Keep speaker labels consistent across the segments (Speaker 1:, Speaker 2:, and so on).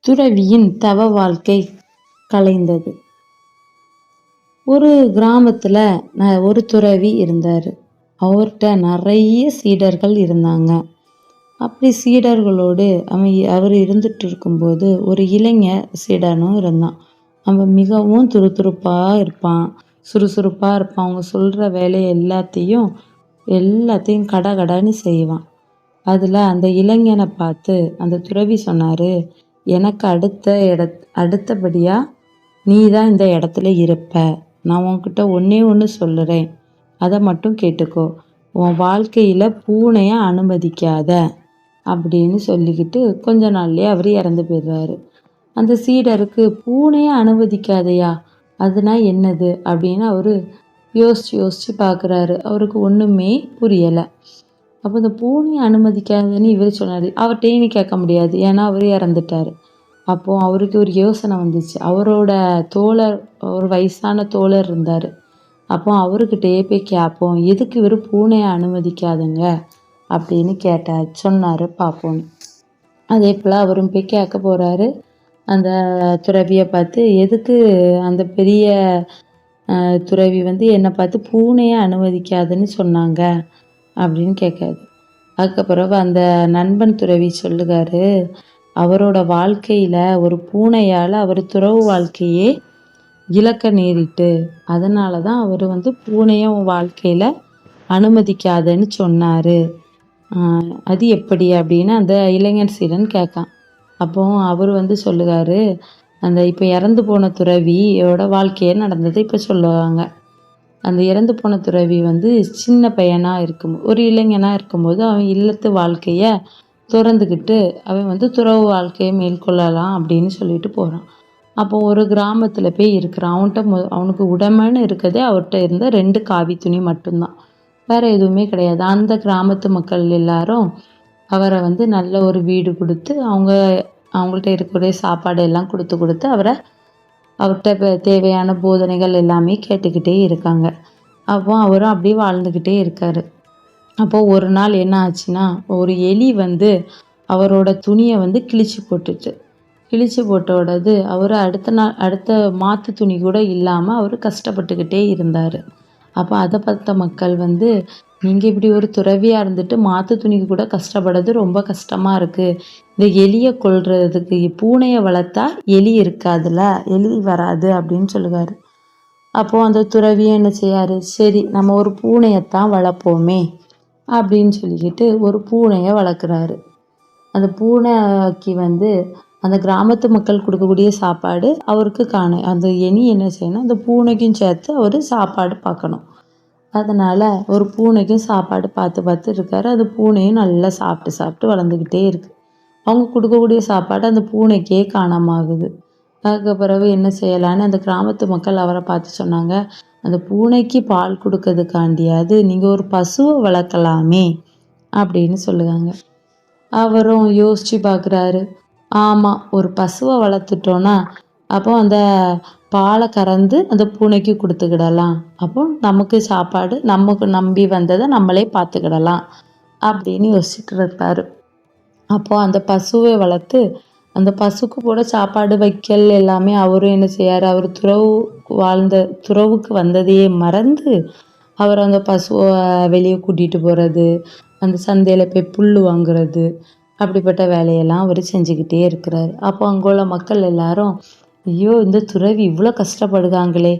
Speaker 1: துறவியின் தவ வாழ்க்கை கலைந்தது. ஒரு கிராமத்துல ஒரு துறவி இருந்தார். அவர்கிட்ட நிறைய சீடர்கள் இருந்தாங்க. அப்படி சீடர்களோடு அவர் இருந்துட்டு இருக்கும்போது ஒரு இளைஞர் சீடனும் இருந்தான். அவன் மிகவும் துருதுருப்பாக இருப்பான், சுறுசுறுப்பாக இருப்பான். அவங்க சொல்கிற வேலையை எல்லாத்தையும் கடகடன்னு செய்வான். அதில் அந்த இளைஞனை பார்த்து அந்த துறவி சொன்னார், எனக்கு அடுத்தபடியாக நீ தான் இந்த இடத்துல இருப்ப. நான் உன்கிட்ட ஒன்று சொல்லுறேன், அதை மட்டும் கேட்டுக்கோ. உன் வாழ்க்கையில் பூனையை அனுமதிக்காத அப்படின்னு சொல்லிக்கிட்டு கொஞ்ச நாள்லேயே அவர் இறந்து போயிடுறாரு. அந்த சீடருக்கு பூனையை அனுமதிக்காதையா, அதுனா என்னது அப்படின்னு அவர் யோசித்து பார்க்குறாரு. அவருக்கு ஒன்றுமே புரியலை. அப்போ இந்த பூனையை அனுமதிக்காதுன்னு இவர் சொன்னார். அவர்கிட்டையும் கேட்க முடியாது, ஏன்னா அவர் இறந்துட்டார். அப்போது அவருக்கு ஒரு யோசனை வந்துச்சு. அவரோட தோழர், ஒரு வயசான தோழர் இருந்தார். அப்போ அவர்கிட்டயே போய் கேட்போம், எதுக்கு இவர் பூனையை அனுமதிக்காதுங்க அப்படின்னு சொன்னார் பார்ப்போன்னு. அதே போல் அவரும் போய் கேட்க போகிறாரு அந்த துறவியை பார்த்து, எதுக்கு அந்த பெரிய துறவி என்னை பார்த்து பூனையை அனுமதிக்காதுன்னு சொன்னாங்க அப்படின்னு கேட்காது. அதுக்கப்புறம் அந்த நண்பன் துறவி சொல்லுகாரு, அவரோட வாழ்க்கையில் ஒரு பூனையால் அவர் துறவு வாழ்க்கையே இழக்க நேரிட்டு, அதனால தான் அவர் பூனையை வாழ்க்கையில் அனுமதிக்காதுன்னு சொன்னார். அது எப்படி அப்படின்னு அந்த இளைஞர் சீடன் கேட்கான். அப்போ அவர் சொல்லுகாரு, அந்த இப்போ இறந்து போன துறவியோட வாழ்க்கையே நடந்தது இப்போ சொல்லுவாங்க. அந்த இறந்து போன துறவி சின்ன பையனாக இருக்கும், ஒரு இளைஞனாக இருக்கும்போது அவன் இல்லத்து வாழ்க்கையை திறந்துக்கிட்டு அவன் துறவு வாழ்க்கையை மேற்கொள்ளலாம் அப்படின்னு சொல்லிட்டு போகிறான். அப்போ ஒரு கிராமத்தில் போய் இருக்கிறான். அவனுக்கு உடமைன்னு இருக்கிறதே அவர்கிட்ட இருந்த 2 காவி துணி மட்டும்தான், வேறு எதுவுமே கிடையாது. அந்த கிராமத்து மக்கள் எல்லாரும் அவரை நல்ல ஒரு வீடு கொடுத்து அவங்கள்ட்ட இருக்கக்கூடிய சாப்பாடு எல்லாம் கொடுத்து அவர்கிட்ட தேவையான போதனைகள் எல்லாமே கேட்டுக்கிட்டே இருக்காங்க. அப்போ அவரும் அப்படியே வாழ்ந்துக்கிட்டே இருக்கார். அப்போது ஒரு நாள் என்ன ஆச்சுன்னா, ஒரு எலி அவரோட துணியை கிழிச்சு போட்டோடது அவர் அடுத்த மாற்று துணி கூட இல்லாமல் அவர் கஷ்டப்பட்டுக்கிட்டே இருந்தார். அப்போ அதை பார்த்த மக்கள் நீங்கள் இப்படி ஒரு துறவியாக இருந்துட்டு மாற்று துணிக்கு கூட கஷ்டப்படுறது ரொம்ப கஷ்டமாக இருக்குது, இந்த எலியை கொல்றதுக்கு பூனையை வளர்த்தா எலி இருக்காதுல்ல, எலி வராது அப்படின்னு சொல்லுவார். அப்போது அந்த துறவியை என்ன செய்யார், சரி நம்ம ஒரு பூனையைத்தான் வளர்ப்போமே அப்படின்னு சொல்லிக்கிட்டு ஒரு பூனையை வளர்க்குறாரு. அந்த பூனைக்கு அந்த கிராமத்து மக்கள் கொடுக்கக்கூடிய சாப்பாடு அவருக்கு அந்த எலி என்ன செய்யணும், அந்த பூனைக்கும் சேர்த்து அவர் சாப்பாடு பார்க்கணும். அதனால் ஒரு பூனைக்கும் சாப்பாடு பார்த்து இருக்காரு. அந்த பூனையும் நல்லா சாப்பிட்டு வளர்ந்துக்கிட்டே இருக்குது. அவங்க கொடுக்கக்கூடிய சாப்பாடு அந்த பூனைக்கே காணாம ஆகுது. அதுக்கு பிறகு என்ன செய்யலான்னு அந்த கிராமத்து மக்கள் அவரை பார்த்து சொன்னாங்க, அந்த பூனைக்கு பால் கொடுக்கறதுக்காண்டியாவது நீங்கள் ஒரு பசுவை வளர்க்கலாமே அப்படின்னு சொல்லுவாங்க. அவரும் யோசித்து பார்க்குறாரு, ஆமாம், ஒரு பசுவை வளர்த்துட்டோன்னா அப்போ அந்த பாலை கறந்து அந்த பூனைக்கு கொடுத்துக்கிடலாம், அப்போ நமக்கு சாப்பாடு நமக்கு நம்பி வந்ததை நம்மளே பார்த்துக்கிடலாம் அப்படின்னு யோசிச்சுட்டு இருப்பார். அப்போது அந்த பசுவை வளர்த்து அந்த பசுக்கு கூட சாப்பாடு வைக்கல் எல்லாமே அவரும் என்ன செய்யார், அவர் துறவுக்கு வந்ததையே மறந்து அவர் அந்த பசுவை வெளியே கூட்டிகிட்டு போகிறது, அந்த சந்தையில் போய் புல் வாங்குறது, அப்படிப்பட்ட வேலையெல்லாம் அவர் செஞ்சுக்கிட்டே இருக்கிறார். அப்போ அங்குள்ள மக்கள் எல்லாரும், ஐயோ இந்த துறவி இவ்வளோ கஷ்டப்படுகாங்களே,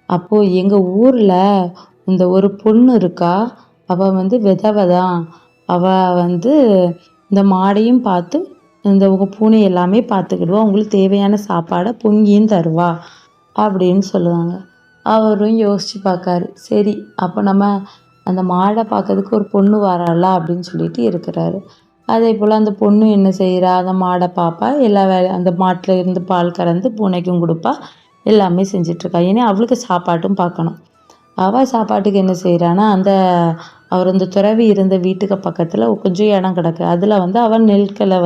Speaker 1: அப்போது எங்கள் ஊரில் இந்த ஒரு பொண்ணு இருக்கா, அவள் விதவை தான், அவள் இந்த மாடையும் பார்த்து இந்த உங்கள் பூனை எல்லாமே பார்த்துக்கிடுவா, உங்களுக்கு தேவையான சாப்பாடை பொங்கியும் தருவா அப்படின்னு சொல்லுவாங்க. அவரும் யோசித்து பார்க்காரு, சரி அப்போ நம்ம அந்த மாடை பார்க்கறதுக்கு ஒரு பொண்ணு வராள அப்படின்னு சொல்லிட்டு இருக்கிறாரு. அதே போல் அந்த பொண்ணு என்ன செய்கிறா, அந்த மாடை பார்ப்பா, எல்லா அந்த மாட்டில் இருந்து பால் கறந்து பூனைக்கும் கொடுப்பா, எல்லாமே செஞ்சிட்ருக்கா. ஏன்னா அவளுக்கு சாப்பாட்டும் பார்க்கணும். அவள் சாப்பாட்டுக்கு என்ன செய்கிறான்னா, அவர் அந்த துறவி இருந்த வீட்டுக்கு பக்கத்தில் கொஞ்சம் இடம் கிடக்கு, அதில் அவன் நெல்களை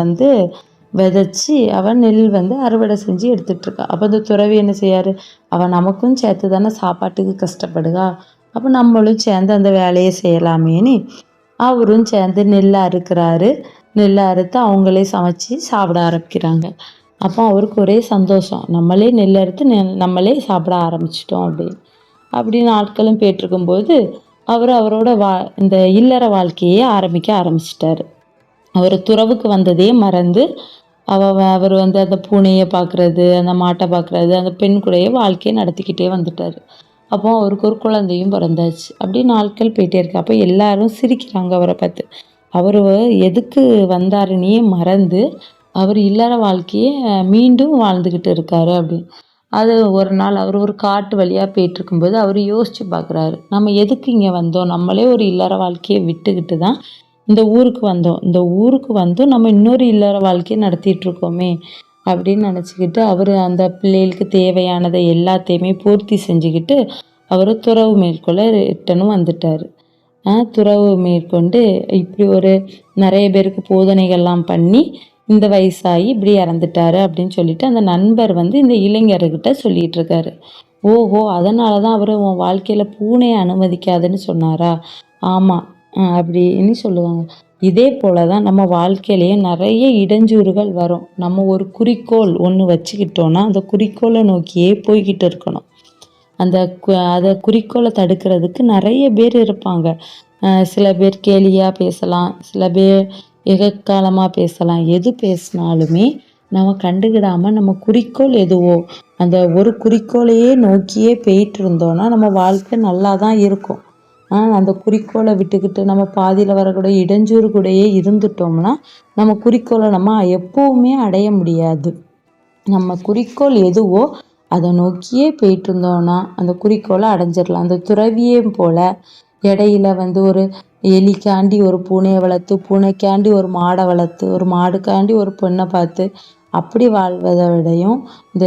Speaker 1: விதைச்சி அவன் நெல் அறுவடை செஞ்சு எடுத்துகிட்ருக்கா. அப்போ அந்த துறவி என்ன செய்யார், அவன் நமக்கும் சேர்த்து தானே சாப்பாட்டுக்கு கஷ்டப்படுகா, அப்போ நம்மளும் சேர்ந்து அந்த வேலையை செய்யலாமேன்னு அவரும் சேர்ந்து நெல்லை அறுக்கிறாரு. நெல்லை அறுத்து அவங்களே சமைச்சு சாப்பிட ஆரம்பிக்கிறாங்க. அப்போ அவருக்கு ஒரே சந்தோஷம், நம்மளே நெல் அறுத்து நம்மளே சாப்பிட ஆரம்பிச்சிட்டோம் அப்படின்னு ஆட்களும் போயிட்டுருக்கும்போது அவர் அவரோட இந்த இல்லற வாழ்க்கையே ஆரம்பிக்க ஆரம்பிச்சிட்டாரு. அவர் துறவுக்கு வந்ததே மறந்து அவர் வந்து அந்த பூனையை பார்க்குறது, அந்த மாட்டை பார்க்குறது, அந்த பெண் கூடயே வாழ்க்கையை நடத்திக்கிட்டே வந்துட்டார். அப்போ அவருக்கு ஒரு குழந்தையும் பிறந்தாச்சு. அப்படியே நாட்கள் போயிட்டே இருக்கு. அப்போ எல்லாரும் சிரிக்கிறாங்க அவரை பார்த்து. அவர் எதுக்கு வந்தாருன்னே மறந்து அவர் இல்லற வாழ்க்கையை மீண்டும் வாழ்ந்துக்கிட்டு இருக்காரு அப்படின்னு. அது ஒரு நாள் அவர் ஒரு காட்டு வழியாக போயிட்டுருக்கும்போது அவர் யோசித்து பார்க்குறாரு, நம்ம எதுக்கு இங்கே வந்தோம்? நம்மளே ஒரு இல்லற வாழ்க்கையை விட்டுக்கிட்டு தான் இந்த ஊருக்கு வந்தோம். இந்த ஊருக்கு வந்து நம்ம இன்னொரு இல்லற வாழ்க்கையை நடத்திட்டு இருக்கோமே அப்படின்னு நினச்சிக்கிட்டு அவர் அந்த பிள்ளைகளுக்கு தேவையானதை எல்லாத்தையுமே பூர்த்தி செஞ்சுக்கிட்டு அவர் துறவு மேற்கொள்ள ரிட்டனும் வந்துட்டார். துறவு மேற்கொண்டு இப்படி ஒரு நிறைய பேருக்கு போதனைகள்லாம் பண்ணி இந்த வயசாகி இப்படி இறந்துட்டாரு அப்படின்னு சொல்லிட்டு அந்த நண்பர் வந்து இந்த இளைஞர்கிட்ட சொல்லிட்டு இருக்காரு. ஓஹோ, அதனால தான் அவர் உன் வாழ்க்கையில் பூனையை அனுமதிக்காதுன்னு சொன்னாரா? ஆமாம் அப்படின்னு சொல்லுவாங்க. இதே போல தான் நம்ம வாழ்க்கையிலேயே நிறைய இடைஞ்சூறுகள் வரும். நம்ம ஒரு குறிக்கோள் ஒன்று வச்சுக்கிட்டோன்னா அந்த குறிக்கோளை நோக்கியே போய்கிட்டு இருக்கணும். அதை குறிக்கோளை தடுக்கிறதுக்கு நிறைய பேர் இருப்பாங்க. சில பேர் கேலியாக பேசலாம், சில பேர் எகக்காலமாக பேசலாம். எது பேசினாலுமே நம்ம கண்டுக்கிடாமல் நம்ம குறிக்கோள் எதுவோ அந்த ஒரு குறிக்கோளையே நோக்கியே போயிட்டு இருந்தோன்னா நம்ம வாழ்க்கை நல்லா தான் இருக்கும். அந்த குறிக்கோளை விட்டுக்கிட்டு நம்ம பாதியில் வரக்கூடிய இடைஞ்சூறு கூடயே இருந்துட்டோம்னா நம்ம குறிக்கோளை நம்ம எப்போவுமே அடைய முடியாது. நம்ம குறிக்கோள் எதுவோ அதை நோக்கியே போயிட்டு இருந்தோன்னா அந்த குறிக்கோளை அடைஞ்சிடலாம். அந்த துறவியே போல் இடையில வந்து ஒரு எலிக்காண்டி ஒரு பூனையை வளர்த்து, பூனைக்காண்டி ஒரு மாடை வளர்த்து, ஒரு மாடுக்காண்டி ஒரு பெண்ணை பார்த்து அப்படி வாழ்வதை விடையும் இந்த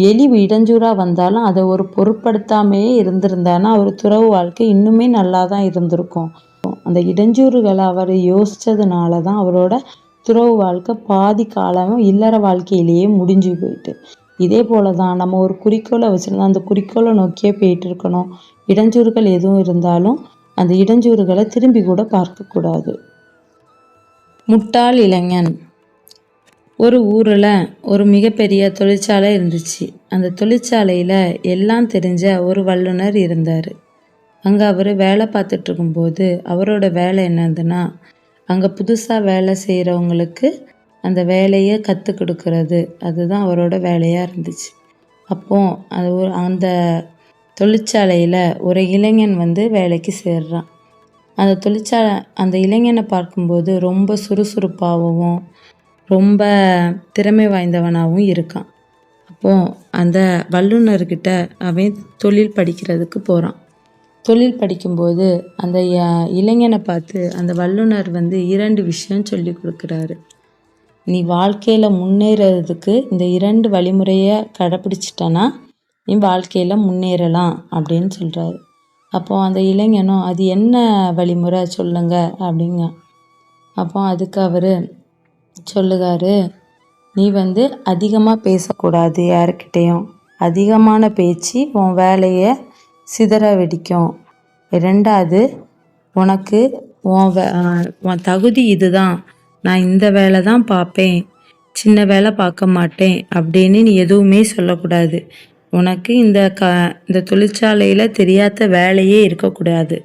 Speaker 1: எலி இடைஞ்சூறாக வந்தாலும் அதை ஒரு பொருட்படுத்தாமையே இருந்திருந்தானா அவர் துறவு வாழ்க்கை இன்னுமே நல்லா தான் இருந்திருக்கும். அந்த இடைஞ்சூறுகளை அவர் யோசித்ததுனால தான் அவரோட துறவு வாழ்க்கை பாதி காலமும் இல்லற வாழ்க்கையிலேயே முடிஞ்சு போயிட்டு. இதே போல தான் நம்ம ஒரு குறிக்கோளை வச்சுருந்தோம், அந்த குறிக்கோளை நோக்கியே போயிட்டு இருக்கணும். இடைஞ்சூறுகள் எதுவும் இருந்தாலும் அந்த இடைஞ்சூறுகளை திரும்பி கூட பார்க்கக்கூடாது. முட்டாள் இளைஞன். ஒரு ஊரில் ஒரு மிகப்பெரிய தொழிற்சாலை இருந்துச்சு. அந்த தொழிற்சாலையில் எல்லாம் தெரிஞ்ச ஒரு வல்லுனர் இருந்தார். அங்கே அவர் வேலை பார்த்துட்டு இருக்கும்போது அவரோட வேலை என்னதுன்னா, அங்கே புதுசாக வேலை செய்கிறவங்களுக்கு அந்த வேலையை கற்றுக் கொடுக்கறது. அதுதான் அவரோட வேலையாக இருந்துச்சு. அப்போது அந்த தொழிற்சாலையில் ஒரு இளைஞன் வந்து வேலைக்கு சேர்றான். அந்த இளைஞனை பார்க்கும்போது ரொம்ப சுறுசுறுப்பாகவும் ரொம்ப திறமை வாய்ந்தவனாகவும் இருக்கான். அப்போது அந்த வல்லுநர்கிட்ட அவன் தொழில் படிக்கிறதுக்கு போகிறான். தொழில் படிக்கும்போது அந்த இளைஞனை பார்த்து அந்த வல்லுனர் வந்து 2 விஷயம் சொல்லி கொடுக்குறாரு. நீ வாழ்க்கையில் முன்னேறதுக்கு இந்த 2 வழிமுறையை கடைப்பிடிச்சிட்டனா நீ வாழ்க்கையில் முன்னேறலாம் அப்படின்னு சொல்கிறாரு. அப்போது அந்த இளைஞனும் அது என்ன வழிமுறை சொல்லுங்க அப்படிங்க. அப்போ அதுக்கு அவர் சொல்லுகாரு, நீ வந்து அதிகமாக பேசக்கூடாது யாருக்கிட்டேயும். அதிகமான பேச்சு உன் வேலையை சிதற வெடிக்கும். 2வது, உனக்கு உன் தகுதி இதுதான், நான் இந்த வேலை தான் பார்ப்பேன், சின்ன வேலை பார்க்க மாட்டேன் அப்படின்னு நீ எதுவுமே சொல்லக்கூடாது. உனக்கு இந்த தொழிற்சாலையில் தெரியாத வேலையே இருக்கக்கூடாது.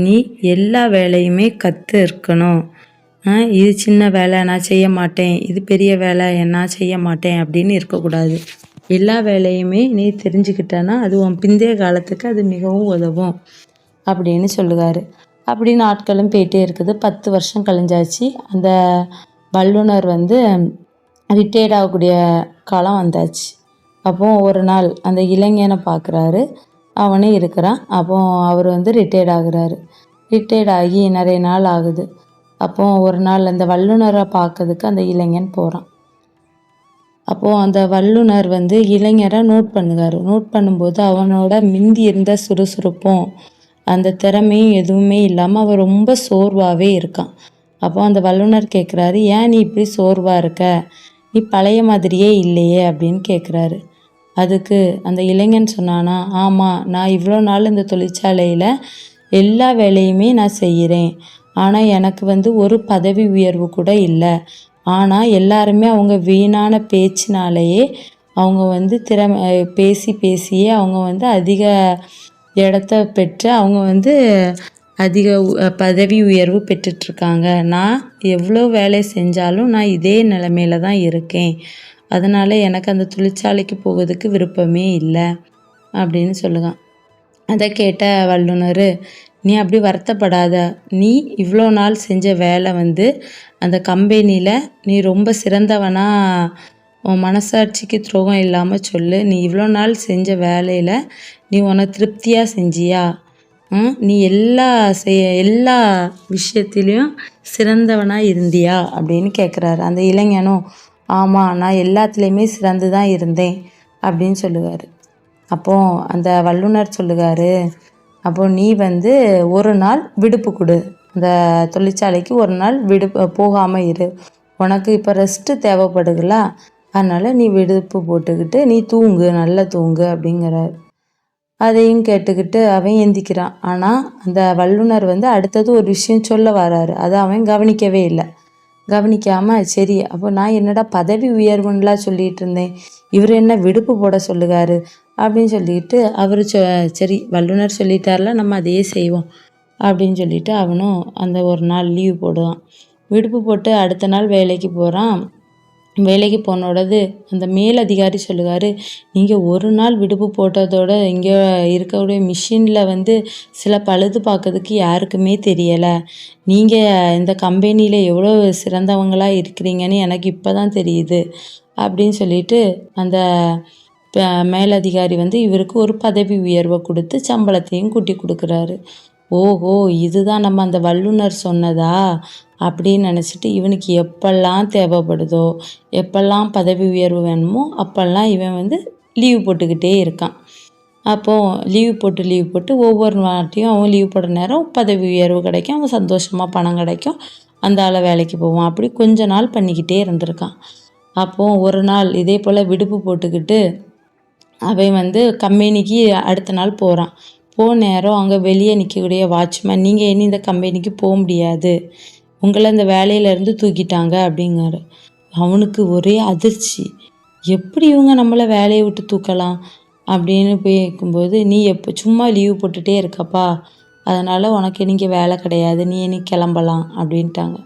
Speaker 1: நீ எல்லா வேலையுமே கற்று இருக்கணும். இது சின்ன வேலை நான் செய்ய மாட்டேன், இது பெரிய வேலை நான் செய்ய மாட்டேன் அப்படின்னு இருக்கக்கூடாது. எல்லா வேலையுமே நீ தெரிஞ்சுக்கிட்டனா அது உன் பிந்தைய காலத்துக்கு அது மிகவும் உதவும் அப்படின்னு சொல்லுவார். அப்படி நாட்களும் போயிட்டே இருக்குது. 10 வருஷம் கழிஞ்சாச்சு. அந்த வல்லுனர் வந்து ரிட்டையர்ட் ஆகக்கூடிய காலம் வந்தாச்சு. அப்போது ஒரு நாள் அந்த இளைஞனை பார்க்குறாரு. அவனே இருக்கிறான். அவர் வந்து ரிட்டையர்ட் ஆகுறாரு. ரிட்டையர்ட் ஆகி நிறைய நாள் ஆகுது. ஒரு நாள் அந்த வல்லுனரை பார்க்கறதுக்கு அந்த இளைஞன் போகிறான். அந்த வல்லுனர் வந்து இளைஞரை நோட் பண்ணுவார். நோட் பண்ணும்போது அவனோட மிந்தி இருந்த சுறுசுறுப்பும் அந்த திறமையும் எதுவுமே இல்லாமல் அவன் ரொம்ப சோர்வாகவே இருக்கான். அந்த வல்லுனர் கேட்குறாரு, ஏன் நீ இப்படி சோர்வாக இருக்க, நீ பழைய மாதிரியே இல்லையே அப்படின்னு கேட்குறாரு. அதுக்கு அந்த இளைஞன் சொன்னானா, ஆமாம், நான் இவ்வளோ நாள் இந்த தொழிற்சாலையில் எல்லா வேலையுமே நான் செய்கிறேன். ஆனால் எனக்கு வந்து ஒரு பதவி உயர்வு கூட இல்லை. ஆனால் எல்லாருமே அவங்க வீணான பேச்சினாலேயே அவங்க வந்து பேசியே அவங்க வந்து அதிக இடத்த பெற்று அவங்க வந்து அதிக பதவி உயர்வு பெற்றுட்ருக்காங்க. நான் எவ்வளோ வேலை செஞ்சாலும் நான் இதே நிலமையில தான் இருக்கேன். அதனால் எனக்கு அந்த தொழிற்சாலைக்கு போகிறதுக்கு விருப்பமே இல்லை அப்படின்னு சொல்லுவான். அதை கேட்ட வல்லுனர், நீ அப்படி வருத்தப்படாத. நீ இவ்வளோ நாள் செஞ்ச வேலை வந்து அந்த கம்பெனியில் நீ ரொம்ப சிறந்தவனா, உன் மனசாட்சிக்கு துரோகம் இல்லாமல் சொல்லு. நீ இவ்வளோ நாள் செஞ்ச வேலையில் நீ உனக்கு திருப்தியாக செஞ்சியா? நீ எல்லா விஷயத்துலேயும் சிறந்தவனாக இருந்தியா அப்படின்னு கேட்குறாரு. அந்த இளைஞனும், ஆமாம், நான் எல்லாத்துலேயுமே சிறந்து தான் இருந்தேன் அப்படின்னு சொல்லுவார். அப்போது அந்த வல்லுனர் சொல்லுவார், அப்போது நீ வந்து ஒரு நாள் விடுப்பு கொடு, அந்த தொழிற்சாலைக்கு ஒரு நாள் போகாமல் இரு. உனக்கு இப்போ ரெஸ்ட்டு தேவைப்படுதுல, அதனால் நீ விடுப்பு போட்டுக்கிட்டு நீ தூங்கு, நல்லா தூங்கு அப்படிங்கிறார். அதையும் கேட்டுக்கிட்டு அவன் எந்திக்கிறான். ஆனால் அந்த வல்லுனர் வந்து அடுத்தது ஒரு விஷயம் சொல்ல வராரு. அதை அவன் கவனிக்கவே இல்லை. கவனிக்காமல், சரி அப்போ நான் என்னடா பதவி உயர்வுன்னெலாம் சொல்லிகிட்டு இருந்தேன், இவர் என்ன விடுப்பு போட சொல்லுகாரு அப்படின்னு சொல்லிட்டு அவர் சரி வல்லுனர் சொல்லிட்டார்ல, நம்ம அதையே செய்வோம் அப்படின்னு சொல்லிட்டு அவனும் அந்த ஒரு நாள் லீவு போடுவான். விடுப்பு போட்டு அடுத்த நாள் வேலைக்கு போகிறான். வேலைக்கு போனோடது அந்த மேலதிகாரி சொல்லுவார், நீங்கள் ஒரு நாள் விடுப்பு போட்டதோட இங்கே இருக்கக்கூடிய மிஷினில் வந்து சில பழுது பார்க்கறதுக்கு யாருக்குமே தெரியலை. நீங்கள் இந்த கம்பெனியில் எவ்வளோ சிறந்தவங்களாக இருக்கிறீங்கன்னு எனக்கு இப்போ தான் தெரியுது அப்படின்னு சொல்லிட்டு அந்த மேலதிகாரி வந்து இவருக்கு ஒரு பதவி உயர்வை கொடுத்து சம்பளத்தையும் கூட்டி கொடுக்குறாரு. ஓஹோ, இதுதான் நம்ம அந்த வல்லுனர் சொன்னதா அப்படின்னு நினச்சிட்டு இவனுக்கு எப்பெல்லாம் தேவைப்படுதோ, எப்பெல்லாம் பதவி உயர்வு வேணுமோ அப்போல்லாம் இவன் வந்து லீவு போட்டுக்கிட்டே இருக்கான். அப்போது லீவு போட்டு ஒவ்வொரு வாட்டியும் அவன் லீவ் போடுற நேரம் பதவி உயர்வு கிடைக்கும், அவன் சந்தோஷமாக பணம் கிடைக்கும், அந்த ஆளை வேலைக்கு போவான். அப்படி கொஞ்ச நாள் பண்ணிக்கிட்டே இருந்திருக்கான். அப்போது ஒரு நாள் இதே போல் விடுப்பு போட்டுக்கிட்டு அவன் வந்து கம்பெனிக்கு அடுத்த நாள் போகிறான். நேரம் அங்கே வெளியே நிற்கக்கூடிய வாட்ச்மேன், நீங்கள் இனி இந்த கம்பெனிக்கு போக முடியாது, உங்களை இந்த வேலையிலேருந்து தூக்கிட்டாங்க அப்படிங்காரு. அவனுக்கு ஒரே அதிர்ச்சி, எப்படி இவங்க நம்மளை வேலையை விட்டு தூக்கலாம் அப்படின்னு போய்க்கும்போது, நீ சும்மா லீவு போட்டுகிட்டே இருக்கப்பா, அதனால் உனக்கு இன்றைக்கி வேலை கிடையாது, நீ இன்றைக்கி கிளம்பலாம் அப்படின்ட்டாங்க.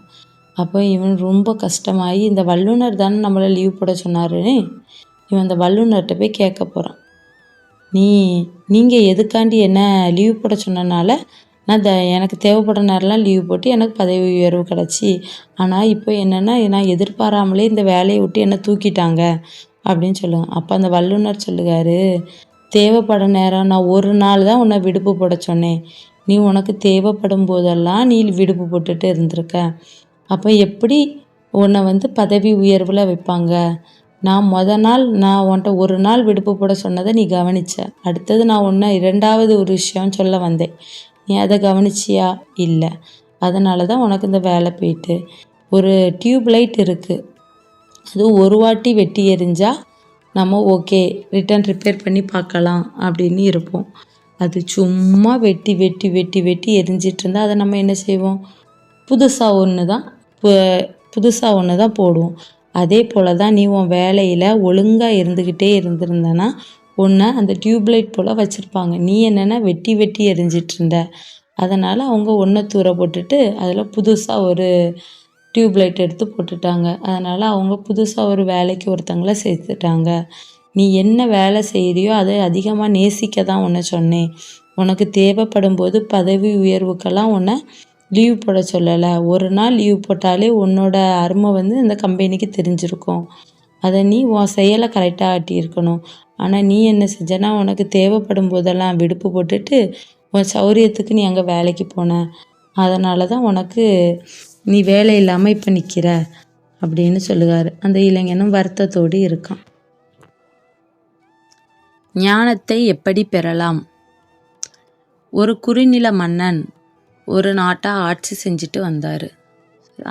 Speaker 1: அப்போ இவன் ரொம்ப கஷ்டமாகி, இந்த வல்லுனர் தானே நம்மளை லீவ் போட சொன்னாருன்னு இவன் அந்த வல்லுநர்கிட்ட போய் கேட்க போகிறான். நீங்கள் எதுக்காண்டி என்ன லீவ் போட சொன்னனால நான் எனக்கு தேவைப்படுற நேரம்லாம் லீவ் போட்டு எனக்கு பதவி உயர்வு கிடச்சி, ஆனால் இப்போ என்னென்னா நான் எதிர்பாராமலே இந்த வேலையை விட்டு என்னை தூக்கிட்டாங்க அப்படின்னு சொல்லுவேன். அப்போ அந்த வல்லுனர் சொல்லுகாரு, தேவைப்பட நேரம் நான் ஒரு நாள் தான் உன்னை விடுப்பு போட சொன்னேன், நீ உனக்கு தேவைப்படும் போதெல்லாம் நீ விடுப்பு போட்டுட்டு இருந்திருக்க, அப்போ எப்படி உன்னை வந்து பதவி உயர்வில் வைப்பாங்க? நான் நாள் நான் உன்கிட்ட ஒரு நாள் விடுப்பு போட சொன்னதை நீ கவனிச்ச, அடுத்தது நான் உன்னை 2வது ஒரு விஷயம் சொல்ல வந்தேன், நீ அதை கவனிச்சியா? இல்லை. அதனால தான் உனக்கு இந்த வேலை போயிட்டு. ஒரு டியூப் லைட் இருக்குது, அது ஒரு வாட்டி வெட்டி எரிஞ்சால் நம்ம ஓகே ரிட்டன் ரிப்பேர் பண்ணி பார்க்கலாம் அப்படின்னு இருப்போம். அது சும்மா வெட்டி வெட்டி வெட்டி வெட்டி எரிஞ்சிட்டு இருந்தால் அதை நம்ம என்ன செய்வோம்? புதுசாக ஒன்று தான் போடுவோம். அதே போல் தான் நீ உன் வேலையில் ஒழுங்காக இருந்திருந்தனா உன்னை அந்த டியூப்லைட் போல் வச்சுருப்பாங்க. நீ என்னென்னா வெட்டி வெட்டி எரிஞ்சிட்டு இருந்த, அதனால் அவங்க ஒன்றை தூர போட்டுட்டு அதில் புதுசாக ஒரு டியூப்லைட் எடுத்து போட்டுட்டாங்க. அதனால் அவங்க புதுசாக ஒரு வேலைக்கு ஒருத்தங்களை சேர்த்துட்டாங்க. நீ என்ன வேலை செய்கிறியோ அதை அதிகமாக நேசிக்க தான் உன்னை சொன்னேன். உனக்கு தேவைப்படும் போது பதவி உயர்வுக்கெல்லாம் உன்னை லீவ் போட சொல்லலை. ஒரு நாள் லீவ் போட்டாலே உன்னோட அருமை வந்து இந்த கம்பெனிக்கு தெரிஞ்சிருக்கும். அதை நீ உன் செயலை கரெக்டாக ஆட்டியிருக்கணும். ஆனால் நீ என்ன செஞ்சனா, உனக்கு தேவைப்படும் போதெல்லாம் விடுப்பு போட்டுட்டு உன் சௌரியத்துக்கு நீ அங்கே வேலைக்கு போன, அதனால தான் உனக்கு நீ வேலை இல்லாமல் இப்போ நிற்கிற அப்படின்னு சொல்லுவார். அந்த இளைஞனும் வருத்தத்தோடு இருக்கான். ஞானத்தை எப்படி பெறலாம்? ஒரு குறுநில மன்னன் ஒரு நாட்டை ஆட்சி செஞ்சுட்டு வந்தார்.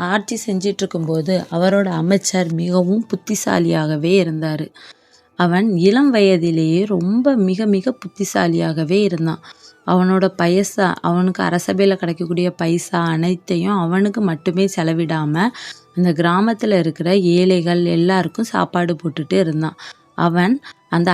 Speaker 1: ஆட்சி செஞ்சிட்ருக்கும்போது அவரோட அமைச்சர் மிகவும் புத்திசாலியாகவே இருந்தார். அவன் இளம் வயதிலேயே ரொம்ப மிக மிக புத்திசாலியாகவே இருந்தான். அவனோட அவனுக்கு அரசபையில் கிடைக்கக்கூடிய பைசா அனைத்தையும் அவனுக்கு மட்டுமே செலவிடாமல் அந்த கிராமத்தில் இருக்கிற ஏழைகள் எல்லாருக்கும் சாப்பாடு போட்டுட்டு இருந்தான். அவன் அந்த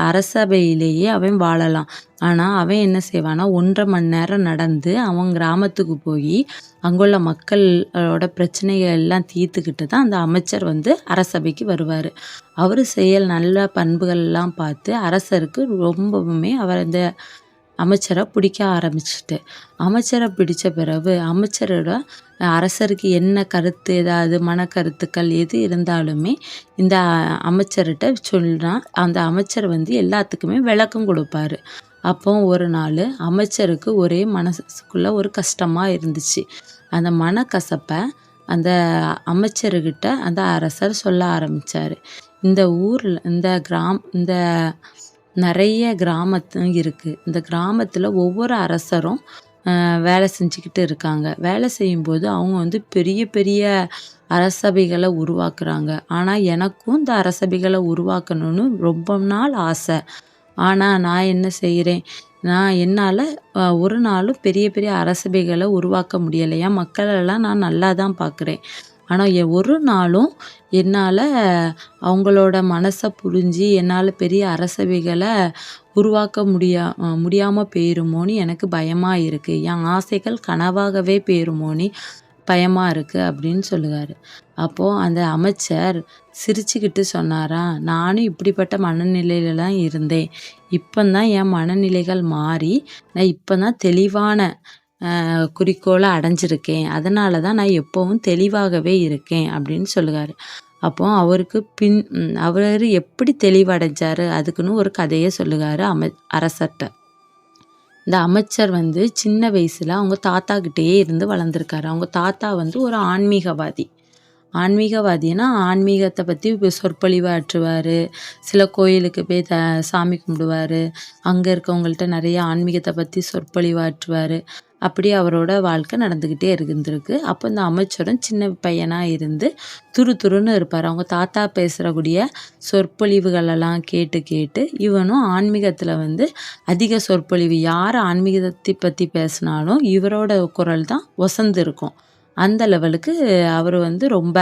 Speaker 1: அரசபையிலேயே அவன் வாழலாம். ஆனால் அவன் என்ன செய்வானா 1.5 மணி நேரம் நடந்து அவன் கிராமத்துக்கு போய் அங்குள்ள மக்களோட பிரச்சனைகள் எல்லாம் தீர்த்துக்கிட்டு தான் அந்த அமைச்சர் அரசபைக்கு வருவார். அவர் செயல் நல்ல பண்புகள் எல்லாம் பார்த்து அரசருக்கு ரொம்பவுமே அவர் அந்த அமைச்சரை பிடிக்க ஆரம்பிச்சிட்டு, அமைச்சரை பிடிச்ச பிறகு அமைச்சரோட அரசருக்கு என்ன கருத்து, ஏதாவது மனக்கருத்துக்கள் எது இருந்தாலுமே இந்த அமைச்சர்கிட்ட சொன்னா அந்த அமைச்சர் எல்லாத்துக்குமே விளக்கம் கொடுப்பாரு. அப்போ ஒரு நாள் அமைச்சருக்கு ஒரே மனசுக்குள்ள ஒரு கஷ்டமா இருந்துச்சு. அந்த மனக்கசப்பை அந்த அமைச்சர்கிட்ட அந்த அரசர் சொல்ல ஆரம்பிச்சாரு. இந்த ஊர்ல இந்த நிறைய கிராமத்து இருக்கு. இந்த கிராமத்துல ஒவ்வொரு அரசரும் வேலை செஞ்சுக்கிட்டு இருக்காங்க. வேலை செய்யும்போது அவங்க பெரிய பெரிய அரசபைகளை உருவாக்குறாங்க. ஆனால் எனக்கும் இந்த அரசபைகளை உருவாக்கணும்னு ரொம்ப நாள் ஆசை. ஆனால் நான் என்ன செய்கிறேன், என்னால் ஒரு நாளும் பெரிய பெரிய அரசபைகளை உருவாக்க முடியலை. என் மக்களெல்லாம் நான் நல்லா தான் பார்க்குறேன். ஆனால் ஒரு நாளும் என்னால் அவங்களோட மனசை புரிஞ்சு என்னால் பெரிய அரசவைகளை உருவாக்க முடியாமல் போயிருமோன்னு எனக்கு பயமாக இருக்குது. என் ஆசைகள் கனவாகவே போயிருமோன்னு பயமாக இருக்குது அப்படின்னு சொல்லுவார். அப்போது அந்த அமைச்சர் சிரிச்சுக்கிட்டு சொன்னாராம், நானும் இப்படிப்பட்ட மனநிலையில தான் இருந்தேன். இப்போதான் என் மனநிலைகள் மாறி நான் இப்போ தான் தெளிவான குறிக்கோளை அடைஞ்சிருக்கேன். அதனால தான் நான் எப்போவும் தெளிவாகவே இருக்கேன் அப்படின்னு சொல்லுவார். அப்போ அவருக்கு அவர் எப்படி தெளிவடைஞ்சாரு அதுக்குன்னு ஒரு கதையை சொல்லுவார் அரசர்கிட்ட. இந்த அமைச்சர் சின்ன வயசில் அவங்க தாத்தா கிட்டேயே இருந்து வளர்ந்துருக்காரு. அவங்க தாத்தா ஒரு ஆன்மீகவாதி. ஆன்மீகவாதினா ஆன்மீகத்தை பற்றி சொற்பொழிவாற்றுவார். சில கோயிலுக்கு போய் சாமி கும்பிடுவார். அங்கே இருக்கவங்கள்ட்ட நிறைய ஆன்மீகத்தை பற்றி சொற்பொழிவாற்றுவார். அப்படி அவரோட வாழ்க்கை நடந்துக்கிட்டே இருந்திருக்கு. அப்போ இந்த அமைச்சரும் சின்ன பையனாக இருந்து துருன்னு இருப்பார். அவங்க தாத்தா பேசுகிறக்கூடிய சொற்பொழிவுகளெல்லாம் கேட்டு கேட்டு இவனும் ஆன்மீகத்தில் அதிக சொற்பொழிவு, யார் ஆன்மீகத்தை பற்றி பேசினாலும் இவரோட குரல் தான் ஒசந்து இருக்கும். அந்த லெவலுக்கு அவர் ரொம்ப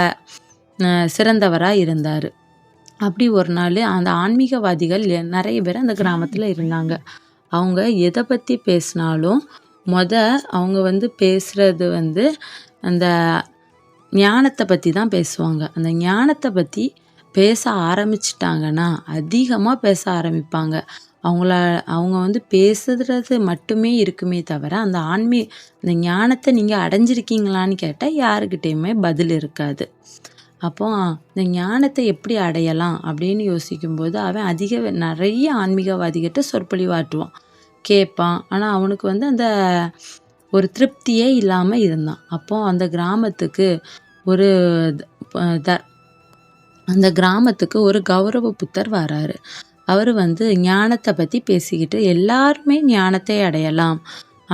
Speaker 1: சிறந்தவராக இருந்தார். அப்படி ஒரு நாள் அந்த ஆன்மீகவாதிகள் நிறைய பேர் அந்த கிராமத்தில் இருந்தாங்க. அவங்க எதை பற்றி பேசினாலும் அவங்க பேசுகிறது அந்த ஞானத்தை பற்றி தான் பேசுவாங்க. அந்த ஞானத்தை பற்றி பேச ஆரம்பிச்சிட்டாங்கன்னா அதிகமாக பேச ஆரம்பிப்பாங்க. அவங்க பேசுறது மட்டுமே இருக்குமே தவிர அந்த ஞானத்தை நீங்கள் அடைஞ்சிருக்கீங்களான்னு கேட்டால் யாருக்கிட்டேயுமே பதில் இருக்காது. அப்போ இந்த ஞானத்தை எப்படி அடையலாம் அப்படின்னு யோசிக்கும்போது அவன் நிறைய ஆன்மீகவாதிகிட்ட சொற்பொழிவாற்றுவான், கேட்பான். ஆனால் அவனுக்கு அந்த ஒரு திருப்தியே இல்லாமல் இருந்தான். அப்போ அந்த கிராமத்துக்கு ஒரு கௌரவ புத்தர் வராரு. அவர் ஞானத்தை பற்றி பேசிக்கிட்டு எல்லாருமே ஞானத்தை அடையலாம்,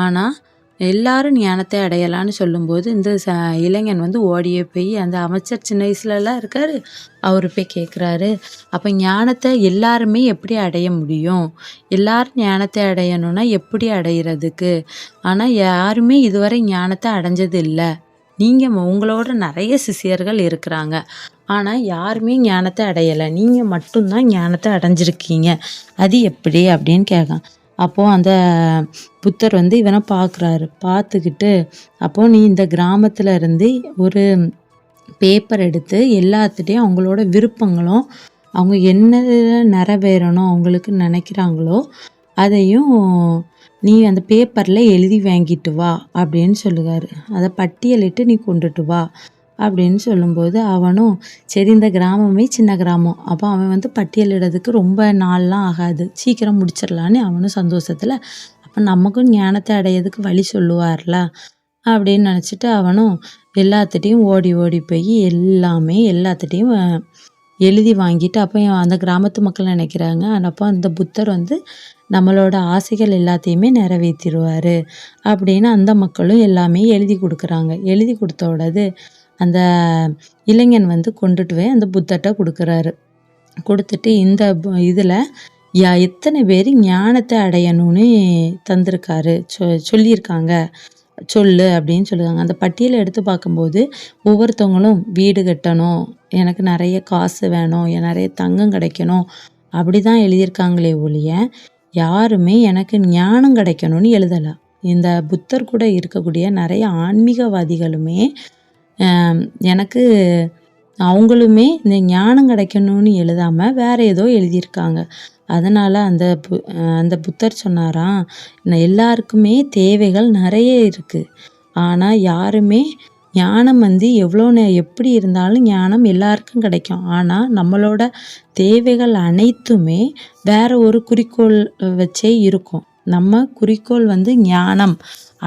Speaker 1: ஆனால் எல்லாரும் ஞானத்தை அடையலான்னு சொல்லும்போது இந்த இளைஞன் ஓடியே போய் அந்த அமைச்சர் சின்ன வயசுலலாம் இருக்காரு, அவர் போய் கேட்குறாரு, அப்போ ஞானத்தை எல்லாருமே எப்படி அடைய முடியும்? எல்லாரும் ஞானத்தை அடையணும்னா எப்படி அடையிறதுக்கு? ஆனால் யாருமே இதுவரை ஞானத்தை அடைஞ்சது இல்லை. நீங்கள் உங்களோட நிறைய சிஷ்யர்கள் இருக்கிறாங்க, ஆனால் யாருமே ஞானத்தை அடையலை, நீங்கள் மட்டும்தான் ஞானத்தை அடைஞ்சிருக்கீங்க, அது எப்படி அப்படின்னு கேட்கான். அப்போது அந்த புத்தர் இவனை பார்க்குறாரு. பார்த்துக்கிட்டு அப்போது நீ இந்த கிராமத்தில் இருந்து ஒரு பேப்பர் எடுத்து எல்லாத்துட்டையும் அவங்களோட விருப்பங்களும் அவங்க என்ன நிறைவேறணும் அவங்களுக்கு நினைக்கிறாங்களோ அதையும் நீ அந்த பேப்பரில் எழுதி வாங்கிட்டு வா அப்படின்னு சொல்லுவார். அதை பட்டியலிட்டு நீ கொண்டுட்டு வா அப்படின்னு சொல்லும்போது அவனும் சரி, இந்த கிராமமே சின்ன கிராமம், அப்போ அவன் பட்டியலிடுறதுக்கு ரொம்ப நாள்லாம் ஆகாது, சீக்கிரம் முடிச்சிடலான்னு அவனும் சந்தோஷத்தில் அப்போ நமக்கும் ஞானத்தை அடையிறதுக்கு வழி சொல்லுவார்ல அப்படின்னு நினச்சிட்டு அவனும் எல்லாத்துட்டையும் ஓடி ஓடி போய் எல்லாத்துட்டையும் எழுதி வாங்கிட்டு அப்போ அந்த கிராமத்து மக்கள் நினைக்கிறாங்க அப்போ அந்த புத்தர் நம்மளோட ஆசைகள் எல்லாத்தையுமே நிறைவேற்றிடுவார் அப்படின்னு அந்த மக்களும் எல்லாமே எழுதி கொடுக்குறாங்க. எழுதி கொடுத்தோடது அந்த இளைஞன் கொண்டுட்டு போய் அந்த புத்தர்கிட்ட கொடுக்குறாரு. கொடுத்துட்டு இந்த இதில் எத்தனை பேர் ஞானத்தை அடையணும்னு தந்திருக்காரு சொல்லியிருக்காங்க சொல்லு அப்படின்னு சொல்லுவாங்க. அந்த பட்டியலை எடுத்து பார்க்கும்போது ஒவ்வொருத்தவங்களும் வீடு கட்டணும், எனக்கு நிறைய காசு வேணும், நிறைய தங்கம் கிடைக்கணும் அப்படி தான் எழுதியிருக்காங்களே ஒழிய யாருமே எனக்கு ஞானம் கிடைக்கணும்னு எழுதலை. இந்த புத்தர் கூட இருக்கக்கூடிய நிறைய ஆன்மீகவாதிகளுமே எனக்கு அவங்களுமே இந்த ஞானம் கிடைக்கணும்னு எழுதாமல் வேற ஏதோ எழுதியிருக்காங்க. அதனால் அந்த புத்தர் சொன்னாராம், எல்லாருக்குமே தேவைகள் நிறைய இருக்குது, ஆனால் யாருமே ஞானம் எவ்வளோ எப்படி இருந்தாலும் ஞானம் எல்லாருக்கும் கிடைக்கும். ஆனால் நம்மளோட தேவைகள் அனைத்துமே வேற ஒரு குறிக்கோள் வச்சே இருக்கும். நம்ம குறிக்கோள் ஞானம்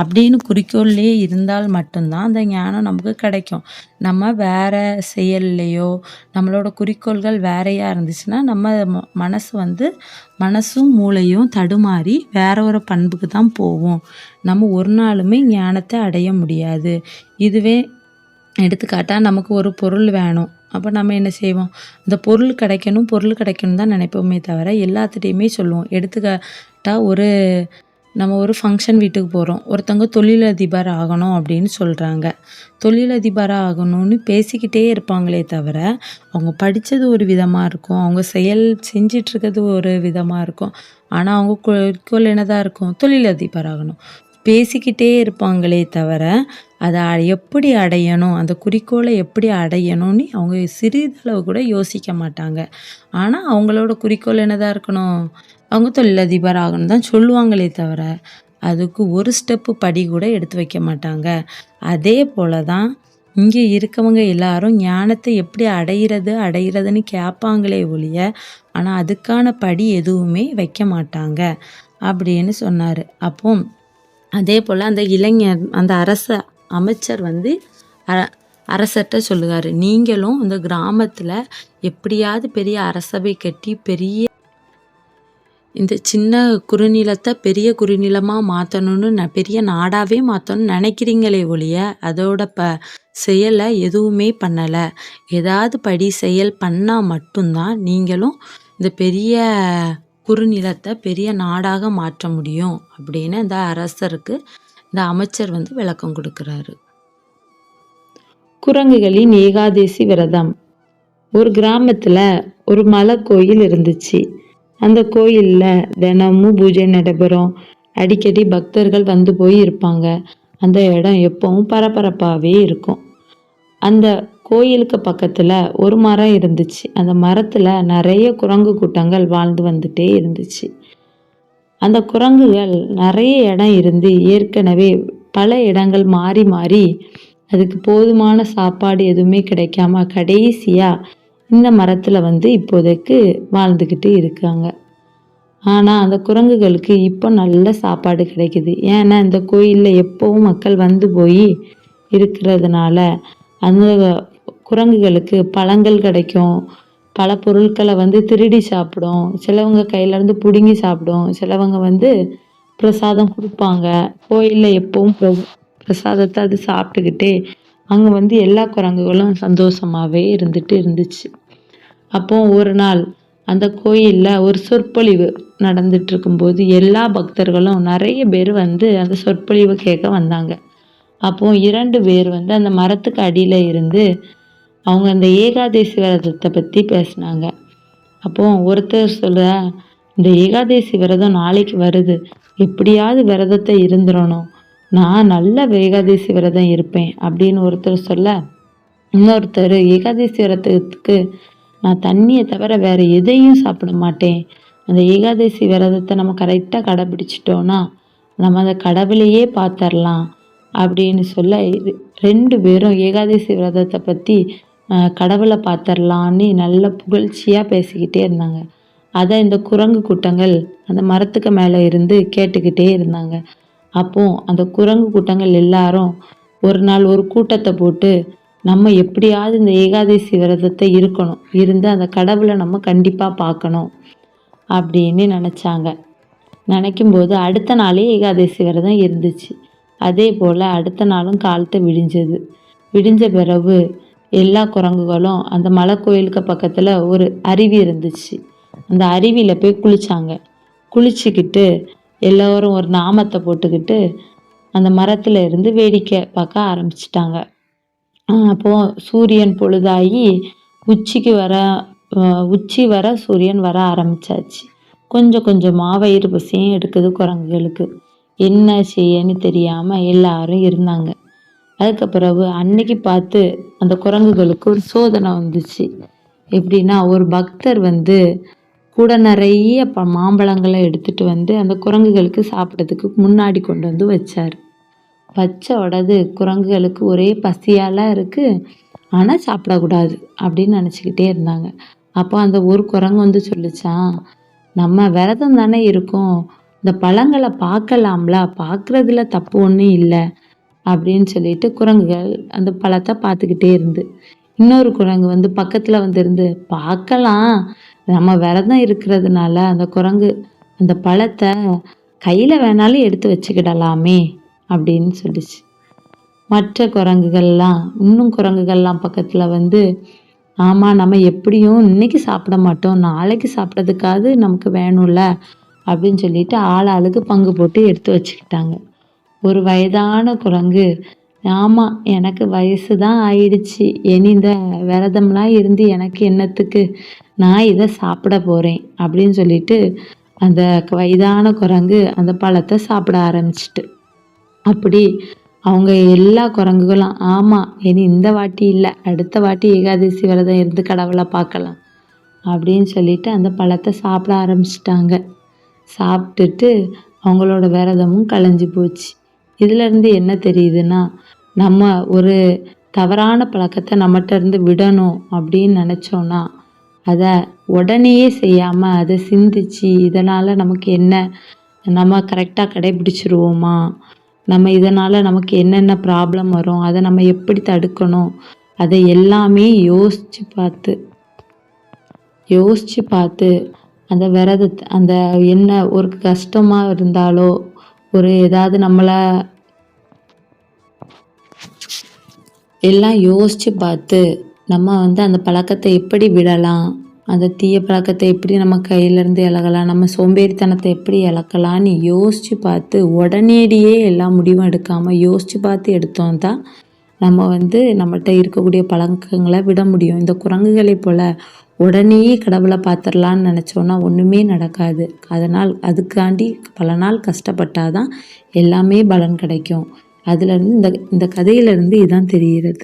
Speaker 1: அப்படின்னு குறிக்கோள்லேயே இருந்தால் மட்டும்தான் அந்த ஞானம் நமக்கு கிடைக்கும். நம்ம வேற செயல்லையோ நம்மளோட குறிக்கோள்கள் வேறையா இருந்துச்சுன்னா நம்ம மனசும் மூளையும் தடுமாறி வேற ஒரு பண்புக்கு தான் போவோம். நம்ம ஒரு நாளுமே ஞானத்தை அடைய முடியாது. இதுவே எடுத்துக்காட்டால் நமக்கு ஒரு பொருள் வேணும், அப்போ நம்ம என்ன செய்வோம், இந்த பொருள் கிடைக்கணும் தான் நினைப்போமே தவிர எல்லாத்துட்டையுமே சொல்லுவோம். எடுத்துக்காட்டால் நம்ம ஒரு ஃபங்க்ஷன் வீட்டுக்கு போகிறோம், ஒருத்தவங்க தொழிலதிபர் ஆகணும் அப்படின்னு சொல்கிறாங்க. தொழிலதிபராக ஆகணும்னு பேசிக்கிட்டே இருப்பாங்களே தவிர அவங்க படித்தது ஒரு விதமாக இருக்கும், அவங்க செஞ்சிட்ருக்கிறது ஒரு விதமாக இருக்கும். ஆனால் அவங்க குறிக்கோள் என்னதான் இருக்கும், தொழிலதிபர் ஆகணும். பேசிக்கிட்டே இருப்பாங்களே தவிர அதை எப்படி அடையணும், அந்த குறிக்கோளை எப்படி அடையணும்னு அவங்க சிறிதளவு கூட யோசிக்க மாட்டாங்க. ஆனால் அவங்களோட குறிக்கோள் என்னதான் இருக்கணும், அவங்க தொழிலதிபர் ஆகணும் தான் சொல்லுவாங்களே தவிர அதுக்கு ஒரு ஸ்டெப்பு படி கூட எடுத்து வைக்க மாட்டாங்க. அதே போல தான் இங்கே இருக்கவங்க எல்லாரும் ஞானத்தை எப்படி அடைகிறதுன்னு கேட்பாங்களே ஒழிய ஆனால் அதுக்கான படி எதுவுமே வைக்க மாட்டாங்க அப்படின்னு சொன்னார். அப்போ அதே போல் அந்த இளைஞர் அந்த அமைச்சர் அரசர்கிட்ட சொல்லுவார், நீங்களும் இந்த கிராமத்தில் எப்படியாவது பெரிய அரசவை கட்டி இந்த சின்ன குறுநிலத்தை பெரிய குறுநிலமாக மாற்றணும்னு பெரிய நாடாகவே மாற்றணும்னு நினைக்கிறீங்களே ஒழிய அதோட செயலை எதுவுமே பண்ணலை. ஏதாவது படி செயல் பண்ணால் மட்டும்தான் நீங்களும் இந்த பெரிய குறுநிலத்தை பெரிய நாடாக மாற்ற முடியும் அப்படின்னு இந்த அரசருக்கு இந்த அமைச்சர் விளக்கம் கொடுக்குறாரு. குரங்குகளின் ஏகாதேசி விரதம். ஒரு கிராமத்தில் ஒரு மலை கோயில் இருந்துச்சு. அந்த கோயிலில் தினமும் பூஜை நடைபெறும். அடிக்கடி பக்தர்கள் வந்து போய் இருப்பாங்க. அந்த இடம் எப்பவும் பரபரப்பாகவே இருக்கும். அந்த கோயிலுக்கு பக்கத்தில் ஒரு மரம் இருந்துச்சு. அந்த மரத்தில் நிறைய குரங்கு கூட்டங்கள் வாழ்ந்து வந்துட்டே இருந்துச்சு. அந்த குரங்குகள் நிறைய இடம் இருந்து ஏற்கனவே பல இடங்கள் மாறி மாறி அதுக்கு போதுமான சாப்பாடு எதுவுமே கிடைக்காம கடைசியாக இந்த மரத்தில் இப்போதைக்கு வாழ்ந்துக்கிட்டு இருக்காங்க. ஆனால் அந்த குரங்குகளுக்கு இப்போ நல்ல சாப்பாடு கிடைக்குது. ஏன்னா இந்த கோயிலில் எப்போவும் மக்கள் வந்து போய் இருக்கிறதுனால அந்த குரங்குகளுக்கு பழங்கள் கிடைக்கும், பல பொருட்களை திருடி சாப்பிடும், சிலவங்க கையிலேருந்து பிடுங்கி சாப்பிடும், சிலவங்க பிரசாதம் கொடுப்பாங்க. கோயிலில் எப்பவும் பிரசாதத்தை அது சாப்பிட்டுக்கிட்டே அங்கே எல்லா குரங்குகளும் சந்தோஷமாகவே இருந்துச்சு. அப்போ ஒரு நாள் அந்த கோயிலில் ஒரு சொற்பொழிவு நடந்துட்டு இருக்கும்போது எல்லா பக்தர்களும் நிறைய பேர் அந்த சொற்பொழிவு கேட்க வந்தாங்க. அப்போ 2 பேர் அந்த மரத்துக்கு அடியில் இருந்து அவங்க அந்த ஏகாதேசி விரதத்தை பற்றி பேசினாங்க. அப்போ ஒருத்தர் சொல்ல, இந்த ஏகாதேசி விரதம் நாளைக்கு வருது, எப்படியாவது விரதத்தை இருந்துடணும், நான் நல்ல ஏகாதேசி விரதம் இருப்பேன் அப்படின்னு ஒருத்தர் சொல்ல, இன்னொருத்தர் ஏகாதேசி விரதத்துக்கு நான் தண்ணியை தவிர வேற எதையும் சாப்பிட மாட்டேன், அந்த ஏகாதேசி விரதத்தை நம்ம கரெக்டாக கடைபிடிச்சிட்டோன்னா நம்ம அந்த கடவுளையே பார்த்துடலாம் அப்படின்னு சொல்ல 2 பேரும் ஏகாதேசி விரதத்தை பற்றி கடவுளை பார்த்துடலான்னு நல்ல புகழ்ச்சியாக பேசிக்கிட்டே இருந்தாங்க. அதை இந்த குரங்கு கூட்டங்கள் அந்த மரத்துக்கு மேலே இருந்து கேட்டுக்கிட்டே இருந்தாங்க. அப்போ அந்த குரங்கு கூட்டங்கள் எல்லாரும் ஒரு நாள் ஒரு கூட்டத்தை போட்டு நம்ம எப்படியாவது இந்த ஏகாதேசி விரதத்தை இருந்து அந்த கடவுளை நம்ம கண்டிப்பாக பார்க்கணும் அப்படின்னு நினைக்கும்போது அடுத்த நாளே ஏகாதேசி விரதம் இருந்துச்சு. அதே போல் அடுத்த நாளும் காலத்தை விடிஞ்ச பிறகு எல்லா குரங்குகளும் அந்த மலை கோயிலுக்கு பக்கத்தில் ஒரு அருவி இருந்துச்சு. அந்த அருவியில் போய் குளித்தாங்க. குளிச்சுக்கிட்டு எல்லோரும் ஒரு நாமத்தை போட்டுக்கிட்டு அந்த மரத்துல இருந்து வேடிக்கை பார்க்க ஆரம்பிச்சிட்டாங்க. அப்போ சூரியன் பொழுதாகி உச்சிக்கு வர உச்சி வர சூரியன் வர ஆரம்பிச்சாச்சு. கொஞ்சம் கொஞ்சமா வயிறு பசியும் எடுக்குது குரங்குகளுக்கு. என்ன செய்யன்னு தெரியாம எல்லாரும் இருந்தாங்க. அதுக்கு பிறகு அன்னைக்கு பார்த்து அந்த குரங்குகளுக்கு ஒரு சோதனை வந்துச்சு. எப்படின்னா, ஒரு பக்தர் வந்து கூட நிறைய மாம்பழங்களை எடுத்துட்டு வந்து அந்த குரங்குகளுக்கு சாப்பிட்றதுக்கு முன்னாடி கொண்டு வந்து வச்சாரு. வச்ச உடனே குரங்குகளுக்கு ஒரே பசியால இருக்கு, ஆனா சாப்பிடக்கூடாது அப்படின்னு நினச்சிக்கிட்டே இருந்தாங்க. அப்போ அந்த ஒரு குரங்கு வந்து சொல்லுச்சான், நம்ம விரதம் தானே இருக்கோம், இந்த பழங்களை பார்க்கலாம்ல, பார்க்கறதுல தப்பு ஒன்றும் இல்லை அப்படின்னு சொல்லிட்டு குரங்குகள் அந்த பழத்தை பார்த்துக்கிட்டே இருந்து. இன்னொரு குரங்கு வந்து பக்கத்துல வந்து இருந்து, பார்க்கலாம், நம்ம விரதம் இருக்கிறதுனால அந்த குரங்கு அந்த பழத்தை கையில வேணாலும் எடுத்து வச்சுக்கிடலாமே அப்படின்னு சொல்லிச்சு. மற்ற குரங்குகள்லாம் இன்னும் குரங்குகள்லாம் பக்கத்துல வந்து, ஆமா, நம்ம எப்படியும் இன்னைக்கு சாப்பிட மாட்டோம், நாளைக்கு சாப்பிட்றதுக்காவது நமக்கு வேணும்ல அப்படின்னு சொல்லிட்டு ஆளாளுக்கு பங்கு போட்டு எடுத்து வச்சுக்கிட்டாங்க. ஒரு வயதான குரங்கு, ஆமா, எனக்கு வயசு தான் ஆயிடுச்சு, இனி இந்த விரதம்லாம் இருந்து எனக்கு என்னத்துக்கு, நான் இதை சாப்பிட போறேன் அப்படின்னு சொல்லிட்டு அந்த வயதான குரங்கு அந்த பழத்தை சாப்பிட ஆரம்பிச்சிட்டு. அப்படி அவங்க எல்லா குரங்குகளும், ஆமா, இனி இந்த வாட்டி இல்லை, அடுத்த வாட்டி ஏகாதசி விரதம் இருந்து கடவுளை பார்க்கலாம் அப்படின்னு சொல்லிட்டு அந்த பழத்தை சாப்பிட ஆரம்பிச்சிட்டாங்க. சாப்பிட்டுட்டு அவங்களோட விரதமும் கலைஞ்சு போச்சு. இதுலேருந்து என்ன தெரியுதுன்னா, நம்ம ஒரு தவறான பழக்கத்தை நம்மகிட்ட இருந்து விடணும் அப்படின்னு நினச்சோன்னா, அதை உடனேயே செய்யாமல் அதை சிந்திச்சு, இதனால் நமக்கு என்ன, நம்ம கரெக்டாக கடைபிடிச்சிருவோமா, நம்ம இதனால் நமக்கு என்னென்ன ப்ராப்ளம் வரும், அதை நம்ம எப்படி தடுக்கணும், அதை எல்லாமே யோசித்து பார்த்து அந்த விரதத்தை அந்த என்ன ஒரு கஷ்டமாக இருந்தாலோ, ஒரு ஏதாவது நம்மளை எல்லாம் யோசித்து பார்த்து நம்ம வந்து அந்த பழக்கத்தை எப்படி விடலாம், அந்த தீய பழக்கத்தை எப்படி நம்ம கையிலேருந்து இழகலாம், நம்ம சோம்பேறித்தனத்தை எப்படி இழக்கலான்னு யோசித்து பார்த்து உடனடியே எல்லா முடிவும் எடுக்காமல் யோசித்து பார்த்து எடுத்தோம் தான் நம்ம வந்து நம்மகிட்ட இருக்கக்கூடிய பழக்கங்களை விட முடியும். இந்த குரங்குகளை போல் உடனே கடவுளை பார்த்துடலான்னு நினச்சோன்னா ஒன்றுமே நடக்காது. அதனால் அதுக்காண்டி பல நாள் கஷ்டப்பட்டாதான் எல்லாமே பலன் கிடைக்கும். அதுலேருந்து இந்த கதையிலேருந்து இதுதான் தெரிகிறது.